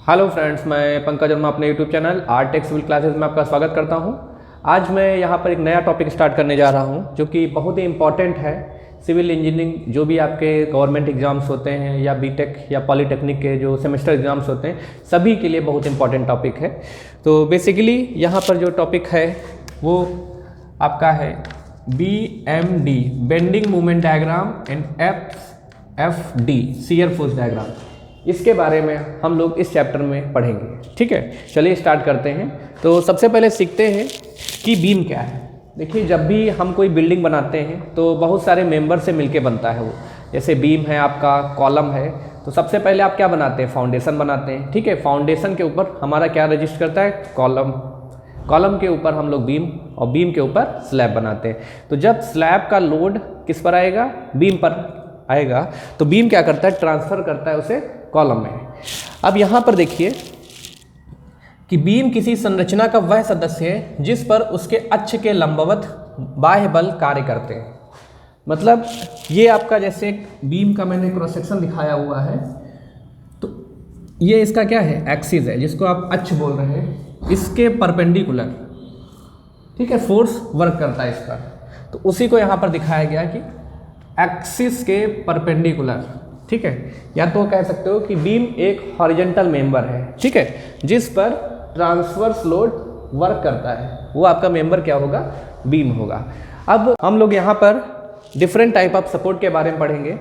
Hello friends, मैं पंकज वर्मा अपने YouTube channel Art Tech Civil Classes में आपका स्वागत करता हूं। आज मैं यहां पर एक नया टॉपिक स्टार्ट करने जा रहा हूं जो कि बहुत ही इम्पॉर्टेंट है। सिविल इंजीनियरिंग जो भी आपके गवर्नमेंट एग्जाम्स होते हैं या बीटेक या पॉलीटेक्निक के जो सेमेस्टर एग्जाम्स होते हैं, सभी के लिए बहुत इंपॉर्टेंट टॉपिक है। तो बेसिकली यहाँ पर जो टॉपिक है वो आपका है BMD, bending moment diagram and FFD, shear force diagram. इसके बारे में हम लोग इस चैप्टर में पढ़ेंगे। ठीक है, चलिए स्टार्ट करते हैं। तो सबसे पहले सीखते हैं कि बीम क्या है। देखिए, जब भी हम कोई बिल्डिंग बनाते हैं तो बहुत सारे मेंबर से मिलके बनता है वो। जैसे बीम है, आपका कॉलम है, तो सबसे पहले आप क्या बनाते हैं? फाउंडेशन बनाते हैं। ठीक है, फाउंडेशन के ऊपर हमारा क्या रजिस्ट करता है? कॉलम। कॉलम के ऊपर हम लोग बीम, और बीम के ऊपर स्लैब बनाते हैं। तो जब स्लैब का लोड किस पर आएगा? बीम पर आएगा। तो बीम क्या करता है? ट्रांसफ़र करता है उसे कॉलम में। अब यहाँ पर देखिए कि बीम किसी संरचना का वह सदस्य है जिस पर उसके अक्ष के लंबवत बाह्य बल कार्य करते हैं। मतलब ये आपका जैसे बीम का मैंने क्रॉस सेक्शन दिखाया हुआ है, तो ये इसका क्या है? एक्सिस है, जिसको आप अक्ष बोल रहे हैं। इसके परपेंडिकुलर, ठीक है, फोर्स वर्क करता है इस पर। तो उसी को यहाँ पर दिखाया गया कि एक्सिस के परपेंडिकुलर। ठीक है, या तो कह सकते हो कि बीम एक हॉरिजॉन्टल मेंबर है, ठीक है, जिस पर ट्रांसवर्स लोड वर्क करता है, वो आपका मेंबर क्या होगा? बीम होगा। अब हम लोग यहाँ पर डिफरेंट टाइप ऑफ सपोर्ट के बारे में पढ़ेंगे।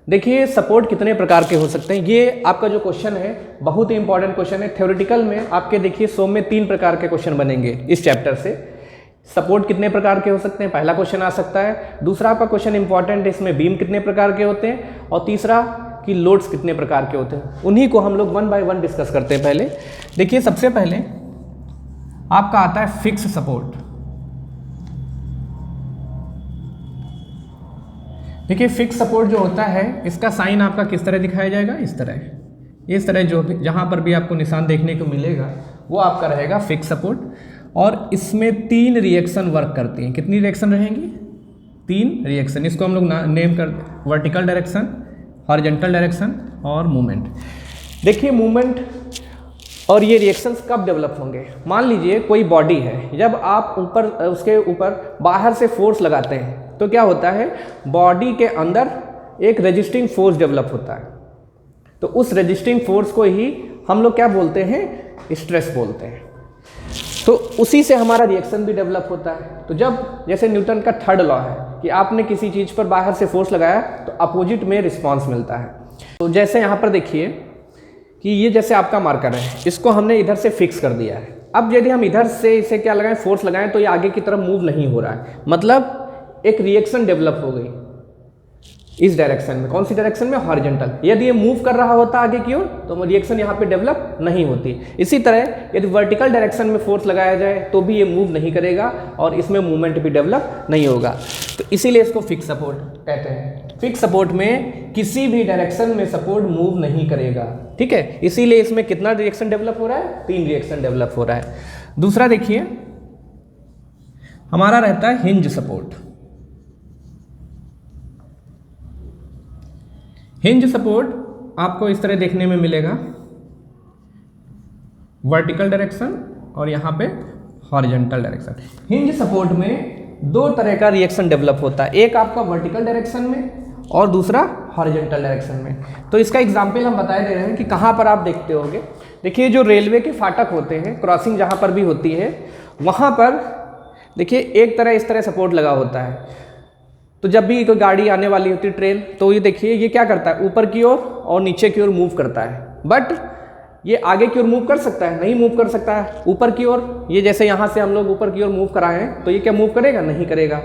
देखिए, सपोर्ट कितने प्रकार के हो सकते हैं। ये आपका जो क्वेश्चन है बहुत ही इंपॉर्टेंट क्वेश्चन है। थ्योरेटिकल में आपके देखिए 100 में 3 प्रकार के क्वेश्चन बनेंगे इस चैप्टर से। सपोर्ट कितने प्रकार के हो सकते हैं, पहला क्वेश्चन आ सकता है। दूसरा आपका क्वेश्चन इंपॉर्टेंट है, इसमें बीम कितने प्रकार के होते हैं, और तीसरा कि लोड्स कितने प्रकार के होते हैं। उन्हीं को हम लोग 1 बाय 1 डिस्कस करते हैं। पहले देखिए, सबसे पहले आपका आता है फिक्स सपोर्ट। देखिए, फिक्स सपोर्ट जो होता है, इसका साइन आपका किस तरह दिखाया जाएगा? इस तरह जो जहां पर भी आपको निशान देखने को मिलेगा वो आपका रहेगा फिक्स सपोर्ट। और इसमें 3 रिएक्शन वर्क करती हैं। कितनी रिएक्शन रहेंगी? 3 रिएक्शन। इसको हम लोग नेम कर वर्टिकल डायरेक्शन, हॉरिजॉन्टल डायरेक्शन और मूवमेंट। देखिए, मूवमेंट और ये रिएक्शंस कब डेवलप होंगे? मान लीजिए कोई बॉडी है, जब आप ऊपर उसके ऊपर बाहर से फोर्स लगाते हैं तो क्या होता है? बॉडी के अंदर एक रेजिस्टिंग फोर्स डेवलप होता है। तो उस रेजिस्टिंग फोर्स को ही हम लोग क्या बोलते हैं? स्ट्रेस बोलते हैं। तो उसी से हमारा रिएक्शन भी डेवलप होता है। तो जब जैसे न्यूटन का 3rd लॉ है कि आपने किसी चीज़ पर बाहर से फोर्स लगाया तो अपोजिट में रिस्पांस मिलता है। तो जैसे यहाँ पर देखिए कि ये जैसे आपका मार्कर है, इसको हमने इधर से फिक्स कर दिया है। अब यदि हम इधर से इसे क्या लगाएं, फोर्स लगाएं, तो ये आगे की तरफ मूव नहीं हो रहा है। मतलब एक रिएक्शन डेवलप हो गई इस डायरेक्शन में। कौन सी डायरेक्शन में? हॉरिजॉन्टल। यदि ये मूव कर रहा होता आगे की ओर तो रिएक्शन यहाँ पे डेवलप नहीं होती। इसी तरह यदि वर्टिकल डायरेक्शन में फोर्स लगाया जाए तो भी ये मूव नहीं करेगा और इसमें मूवमेंट भी डेवलप नहीं होगा। तो इसीलिए इसको फिक्स सपोर्ट कहते हैं। फिक्स सपोर्ट में किसी भी डायरेक्शन में सपोर्ट मूव नहीं करेगा। ठीक है, इसीलिए इसमें कितना रिएक्शन डेवलप हो रहा है? 3 रिएक्शन डेवलप हो रहा है। दूसरा देखिए, हमारा रहता है हिंज सपोर्ट। हिंज सपोर्ट आपको इस तरह देखने में मिलेगा, वर्टिकल डायरेक्शन और यहाँ पे हॉरिजॉन्टल डायरेक्शन। हिंज सपोर्ट में 2 तरह का रिएक्शन डेवलप होता है, एक आपका वर्टिकल डायरेक्शन में और दूसरा हॉरिजॉन्टल डायरेक्शन में। तो इसका एग्जाम्पल हम बता दे रहे हैं कि कहाँ पर आप देखते होंगे। देखिए, जो रेलवे के फाटक होते हैं, क्रॉसिंग जहाँ पर भी होती है, वहाँ पर देखिए एक तरह इस तरह सपोर्ट लगा होता है। तो जब भी कोई गाड़ी आने वाली होती है, ट्रेन, तो ये देखिए ये क्या करता है? ऊपर की ओर और नीचे की ओर मूव करता है। बट ये आगे की ओर मूव कर सकता है? नहीं मूव कर सकता है। ऊपर की ओर, ये जैसे यहाँ से हम लोग ऊपर की ओर मूव कराए हैं तो ये क्या मूव करेगा? नहीं करेगा।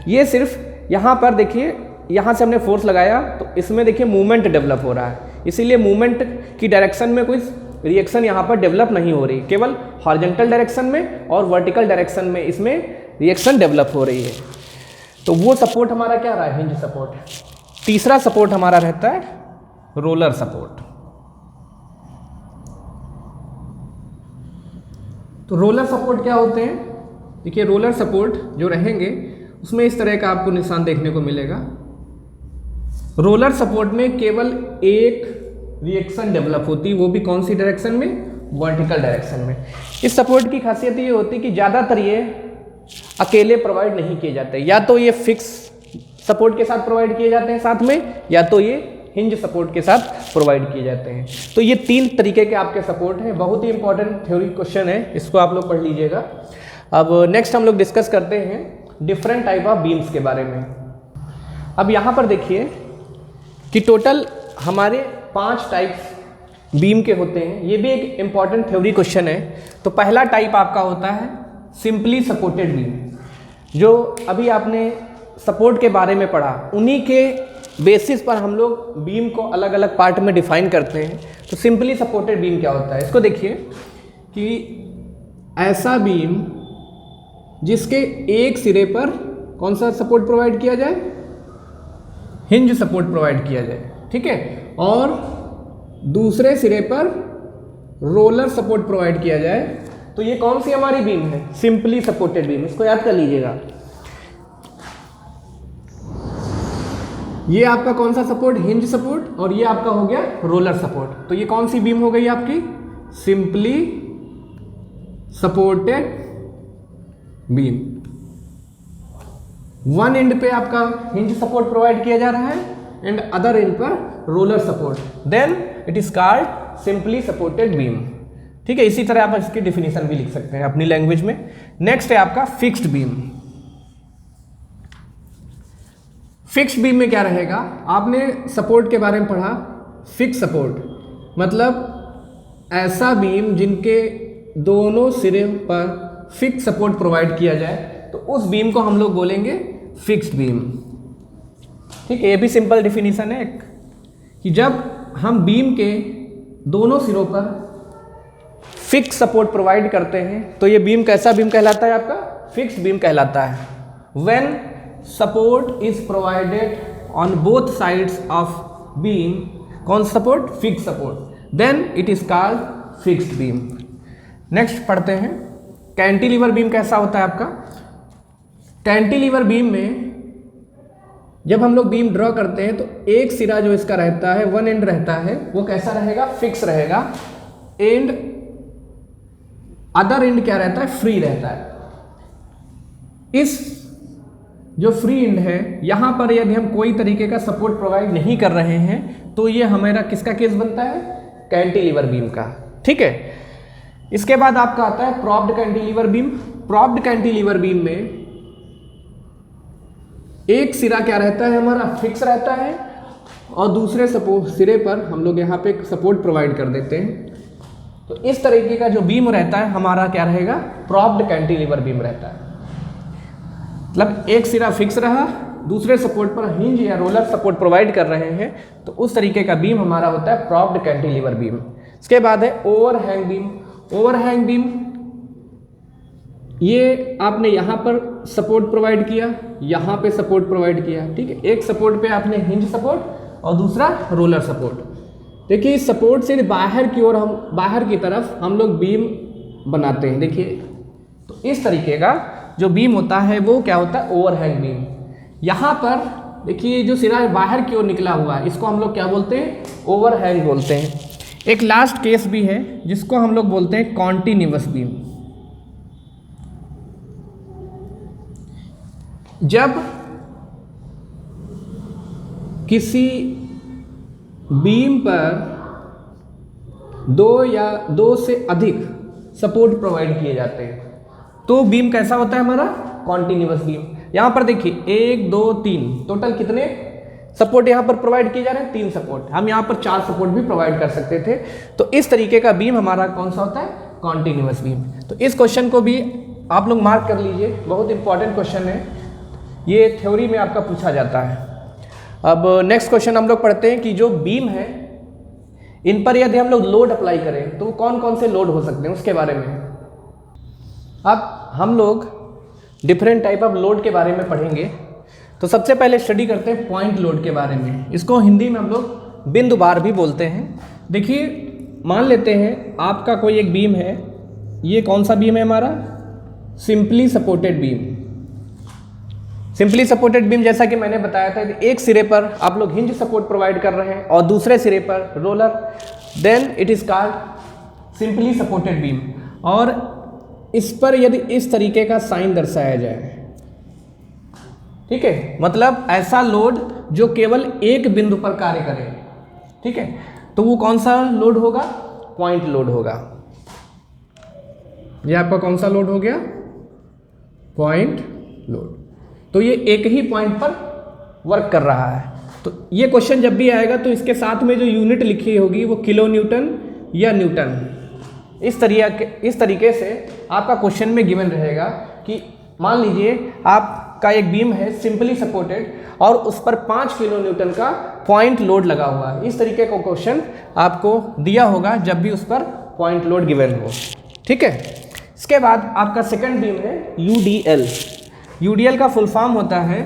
ये सिर्फ यहाँ पर देखिए, यहाँ से हमने फोर्स लगाया तो इसमें देखिए मूवमेंट डेवलप हो रहा है। इसीलिए मूवमेंट की डायरेक्शन में कोई रिएक्शन यहाँ पर डेवलप नहीं हो रही, केवल हॉरिजॉन्टल डायरेक्शन में और वर्टिकल डायरेक्शन में इसमें रिएक्शन डेवलप हो रही है। तो वो सपोर्ट हमारा क्या रहा है? Hinge support. तीसरा सपोर्ट हमारा रहता है रोलर सपोर्ट। तो रोलर सपोर्ट क्या होते हैं? देखिए, रोलर सपोर्ट जो रहेंगे उसमें इस तरह का आपको निशान देखने को मिलेगा। रोलर सपोर्ट में केवल एक रिएक्शन डेवलप होती है, वो भी कौन सी डायरेक्शन में, वर्टिकल डायरेक्शन में। इस सपोर्ट की खासियत ये होती है कि ज़्यादातर ये अकेले प्रोवाइड नहीं किए जाते, या तो ये फिक्स सपोर्ट के साथ प्रोवाइड किए जाते हैं साथ में, या तो ये हिंज सपोर्ट के साथ प्रोवाइड किए जाते हैं। तो ये 3 तरीके के आपके सपोर्ट हैं। बहुत ही इंपॉर्टेंट थ्योरी क्वेश्चन है, इसको आप लोग पढ़ लीजिएगा। अब नेक्स्ट हम लोग डिस्कस करते हैं डिफरेंट टाइप ऑफ बीम्स के बारे में। अब यहाँ पर देखिए कि टोटल हमारे 5 टाइप्स बीम के होते हैं। ये भी एक इम्पॉर्टेंट थ्योरी क्वेश्चन है। तो पहला टाइप आपका होता है सिंपली सपोर्टेड बीम। जो अभी आपने सपोर्ट के बारे में पढ़ा, उन्हीं के बेसिस पर हम लोग बीम को अलग अलग पार्ट में डिफाइन करते हैं। तो सिंपली सपोर्टेड बीम क्या होता है, इसको देखिए कि ऐसा बीम जिसके एक सिरे पर कौन सा सपोर्ट प्रोवाइड किया जाए, हिंज सपोर्ट प्रोवाइड किया जाए, ठीक है, और दूसरे सिरे पर रोलर सपोर्ट प्रोवाइड किया जाए। तो ये कौन सी हमारी बीम है, सिंपली सपोर्टेड बीम। इसको याद कर लीजिएगा। ये आपका कौन सा सपोर्ट, हिंज सपोर्ट, और ये आपका हो गया रोलर सपोर्ट। तो ये कौन सी बीम हो गई आपकी, simply supported beam. One end पे आपका हिंज सपोर्ट प्रोवाइड किया जा रहा है एंड अदर एंड पर roller support, then it is called simply supported beam, ठीक है। इसी तरह आप इसकी डिफिनीशन भी लिख सकते हैं अपनी लैंग्वेज में। नेक्स्ट है आपका फिक्स्ड बीम। फिक्स्ड बीम में क्या रहेगा, आपने सपोर्ट के बारे में पढ़ा, फिक्स सपोर्ट मतलब ऐसा बीम जिनके दोनों सिरे पर फिक्स सपोर्ट प्रोवाइड किया जाए, तो उस बीम को हम लोग बोलेंगे फिक्स्ड बीम, ठीक है। ये भी सिंपल डिफिनीशन है कि जब हम बीम के दोनों सिरों पर फिक्स सपोर्ट प्रोवाइड करते हैं तो ये बीम कैसा बीम कहलाता है, आपका फिक्स्ड बीम कहलाता है। When support is provided on both sides of beam, कौन सा support, fix support, then it is called fixed beam. Next पढ़ते हैं कैंटिलीवर बीम कैसा होता है आपका। कैंटिलीवर बीम में जब हम लोग बीम ड्रॉ करते हैं तो एक सिरा जो इसका रहता है, वन एंड रहता है, वो कैसा रहेगा, फिक्स रहेगा, एंड अदर एंड क्या रहता है, फ्री रहता है। इस जो फ्री एंड है, यहां पर यदि हम कोई तरीके का सपोर्ट प्रोवाइड नहीं कर रहे हैं तो ये हमारा किसका केस बनता है, कैंटिलीवर बीम का, ठीक है। इसके बाद आपका आता है propped cantilever beam. Propped cantilever beam में एक सिरा क्या रहता है हमारा, फिक्स रहता है, और दूसरे सिरे पर हम लोग यहाँ पे सपोर्ट प्रोवाइड कर देते हैं। तो इस तरीके का जो बीम रहता है हमारा क्या रहेगा, प्रॉप्ड कैंटिलीवर बीम रहता है। मतलब एक सिरा फिक्स रहा, दूसरे सपोर्ट पर हिंज या रोलर सपोर्ट प्रोवाइड कर रहे हैं, तो उस तरीके का बीम हमारा होता है प्रॉप्ड कैंटिलीवर बीम। इसके बाद है ओवरहैंग बीम। ओवरहैंग बीम, ये आपने यहाँ पर सपोर्ट प्रोवाइड किया, यहाँ पे सपोर्ट प्रोवाइड किया, ठीक है। एक सपोर्ट पे आपने हिंज सपोर्ट और दूसरा रोलर सपोर्ट। देखिए इस सपोर्ट से बाहर की ओर बाहर की तरफ हम लोग बीम बनाते हैं। देखिए तो इस तरीके का जो बीम होता है वो क्या होता है, ओवरहैंग बीम। यहाँ पर देखिए जो सिरा बाहर की ओर निकला हुआ है, इसको हम लोग क्या बोलते हैं, ओवरहैंग बोलते हैं। एक लास्ट केस भी है जिसको हम लोग बोलते हैं कॉन्टिन्यूअस बीम। जब किसी बीम पर दो या दो से अधिक सपोर्ट प्रोवाइड किए जाते हैं तो बीम कैसा होता है हमारा, कॉन्टिन्यूअस बीम। यहां पर देखिए 1 2 3 टोटल कितने सपोर्ट यहाँ पर प्रोवाइड किए जा रहे हैं, 3 सपोर्ट। हम यहाँ पर 4 सपोर्ट भी प्रोवाइड कर सकते थे। तो इस तरीके का बीम हमारा कौन सा होता है, कॉन्टिन्यूअस बीम। तो इस क्वेश्चन को भी आप लोग मार्क कर लीजिए, बहुत इंपॉर्टेंट क्वेश्चन है, ये थ्योरी में आपका पूछा जाता है। अब नेक्स्ट क्वेश्चन हम लोग पढ़ते हैं कि जो बीम है इन पर यदि हम लोग लोड अप्लाई करें तो कौन कौन से लोड हो सकते हैं उसके बारे में। अब हम लोग डिफरेंट टाइप ऑफ लोड के बारे में पढ़ेंगे। तो सबसे पहले स्टडी करते हैं पॉइंट लोड के बारे में। इसको हिंदी में हम लोग बिंदु बार भी बोलते हैं। देखिए मान लेते हैं आपका कोई एक बीम है, ये कौन सा बीम है हमारा, simply supported beam. Simply supported beam जैसा कि मैंने बताया था, एक सिरे पर आप लोग हिंज सपोर्ट प्रोवाइड कर रहे हैं और दूसरे सिरे पर roller, then it is called simply supported beam. और इस पर यदि इस तरीके का साइन दर्शाया जाए, ठीक है, मतलब ऐसा लोड जो केवल एक बिंदु पर कार्य करे, ठीक है, तो वो कौन सा लोड होगा? पॉइंट लोड होगा। ये आपका कौन सा लोड हो गया? Point load. तो ये एक ही पॉइंट पर वर्क कर रहा है। तो ये क्वेश्चन जब भी आएगा तो इसके साथ में जो यूनिट लिखी होगी वो किलो न्यूटन या न्यूटन, इस तरीके से आपका क्वेश्चन में गिवन रहेगा कि मान लीजिए आपका एक बीम है सिंपली सपोर्टेड और उस पर 5 किलो न्यूटन का पॉइंट लोड लगा हुआ है। इस तरीके का क्वेश्चन आपको दिया होगा जब भी उस पर पॉइंट लोड गिवन हो, ठीक है। इसके बाद आपका सेकंड बीम है यूडीएल। यूडीएल का फुल फॉर्म होता है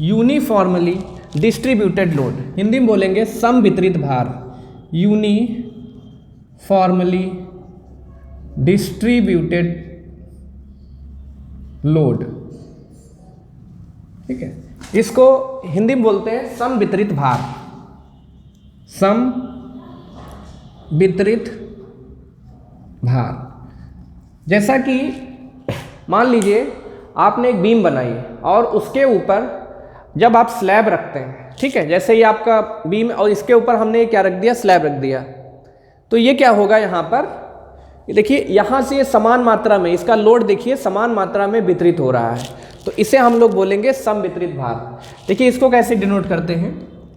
यूनिफॉर्मली डिस्ट्रीब्यूटेड लोड, हिंदी में बोलेंगे सम वितरित भार। यूनिफॉर्मली डिस्ट्रीब्यूटेड लोड, ठीक है, इसको हिंदी में बोलते हैं सम वितरित भार। सम वितरित भार। जैसा कि मान लीजिए आपने एक बीम बनाई और उसके ऊपर जब आप स्लैब रखते हैं, ठीक है, जैसे ये आपका बीम और इसके ऊपर हमने क्या रख दिया? स्लैब रख दिया। तो ये क्या होगा यहाँ पर? देखिए यहाँ से ये समान मात्रा में, इसका लोड देखिए समान मात्रा में वितरित हो रहा है, तो इसे हम लोग बोलेंगे सम वितरित भार। देखिए इसको कैसे डिनोट करते हैं,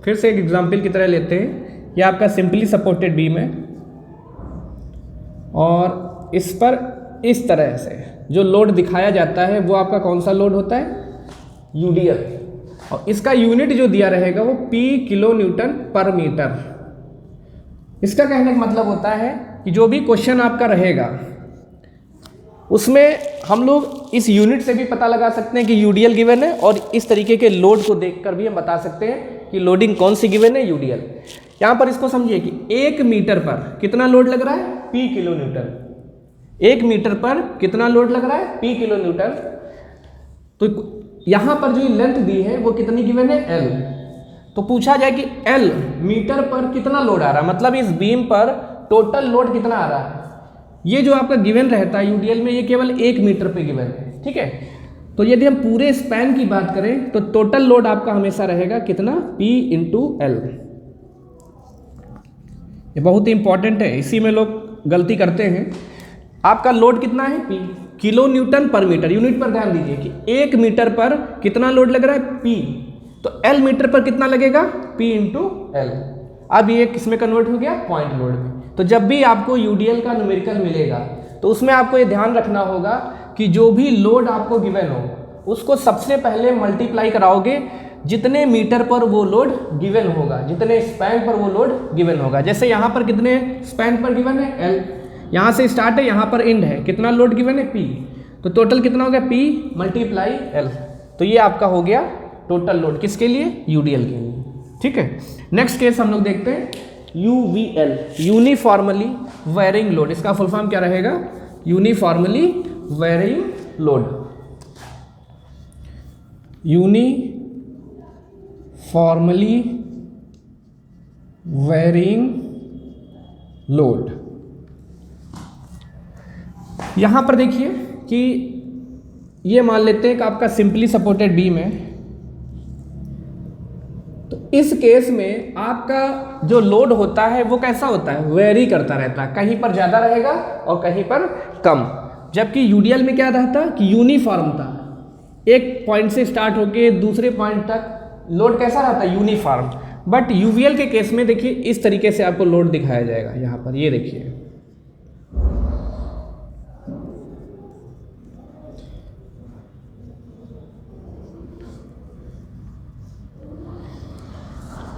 फिर से एक एग्जाम्पल की तरह लेते हैं। ये आपका सिंपली सपोर्टेड बीम है और इस पर इस तरह से जो लोड दिखाया जाता है वो आपका कौन सा लोड होता है? यूडीएल। और इसका यूनिट जो दिया रहेगा वो पी किलो न्यूटन पर मीटर। इसका कहने का मतलब होता है कि जो भी क्वेश्चन आपका रहेगा उसमें हम लोग इस यूनिट से भी पता लगा सकते हैं कि यूडीएल गिवन है, और इस तरीके के लोड को देखकर भी हम बता सकते हैं कि लोडिंग कौन सी गिवन है? यूडीएल। यहाँ पर इसको समझिए कि 1 मीटर पर कितना लोड लग रहा है? P kilo Newton. 1 मीटर पर कितना लोड लग रहा है? P kilo Newton. तो यहाँ पर जो लेंथ दी है वो कितनी गिवन है? एल। तो पूछा जाए कि एल मीटर पर कितना लोड आ रहा है, मतलब इस बीम पर टोटल लोड कितना आ रहा है। ये जो आपका गिवन रहता है यूडीएल में, ये केवल 1 मीटर पे गिवन है, ठीक है। तो यदि हम पूरे स्पैन की बात करें तो टोटल लोड आपका हमेशा रहेगा कितना? P into L. ये बहुत ही इंपॉर्टेंट है, इसी में लोग गलती करते हैं। आपका लोड कितना है? P, किलो न्यूटन पर मीटर। यूनिट पर ध्यान दीजिए कि 1 मीटर पर कितना लोड लग रहा है? P। तो L मीटर पर कितना लगेगा? P into L. अब ये किसमें कन्वर्ट हो गया? पॉइंट लोड में। तो जब भी आपको यूडीएल का न्यूमेरिकल मिलेगा तो उसमें आपको ये ध्यान रखना होगा कि जो भी लोड आपको गिवन हो उसको सबसे पहले मल्टीप्लाई कराओगे जितने मीटर पर वो लोड गिवन होगा, जितने स्पैन पर वो लोड गिवन होगा। जैसे यहाँ पर कितने स्पैन पर गिवन है? एल। यहाँ से स्टार्ट है, यहाँ पर एंड है, कितना लोड गिवन है? पी। तो टोटल कितना हो गया? P multiply L. तो ये आपका हो गया टोटल लोड, किसके लिए? यूडीएल के लिए, ठीक है। नेक्स्ट केस हम लोग देखते हैं यूवीएल, यूनिफॉर्मली वेरिंग लोड। इसका फुल फॉर्म क्या रहेगा? Uniformly varying load. Uniformly varying load. यहां पर देखिए कि ये मान लेते हैं कि आपका सिंपली सपोर्टेड बीम है। तो इस केस में आपका जो लोड होता है वो कैसा होता है? वेरी करता रहता है, कहीं पर ज़्यादा रहेगा और कहीं पर कम। जबकि यूडीएल में क्या रहता कि यूनिफॉर्म था, एक पॉइंट से स्टार्ट होके दूसरे पॉइंट तक लोड कैसा रहता है? यूनिफॉर्म। बट यूवीएल के केस में देखिए इस तरीके से आपको लोड दिखाया जाएगा। यहाँ पर ये देखिए,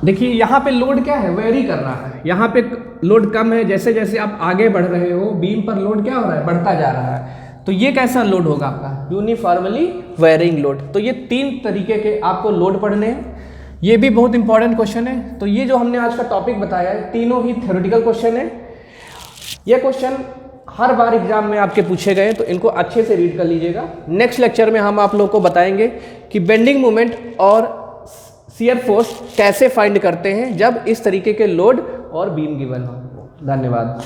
देखिए यहाँ पे लोड क्या है? वेरी कर रहा है। यहाँ पे लोड कम है, जैसे जैसे आप आगे बढ़ रहे हो बीम पर लोड क्या हो रहा है? बढ़ता जा रहा है। तो ये कैसा लोड होगा आपका? Uniformly varying load. तो ये 3 तरीके के आपको लोड पढ़ने हैं। ये भी बहुत इंपॉर्टेंट क्वेश्चन है। तो ये जो हमने आज का टॉपिक बताया है तीनों ही थ्योरेटिकल क्वेश्चन है। ये क्वेश्चन हर बार एग्जाम में आपके पूछे गए, तो इनको अच्छे से रीड कर लीजिएगा। नेक्स्ट लेक्चर में हम आप लोग को बताएंगे कि बेंडिंग मोमेंट और शियर फोर्स कैसे फाइंड करते हैं जब इस तरीके के लोड और बीम गिवन हो। धन्यवाद।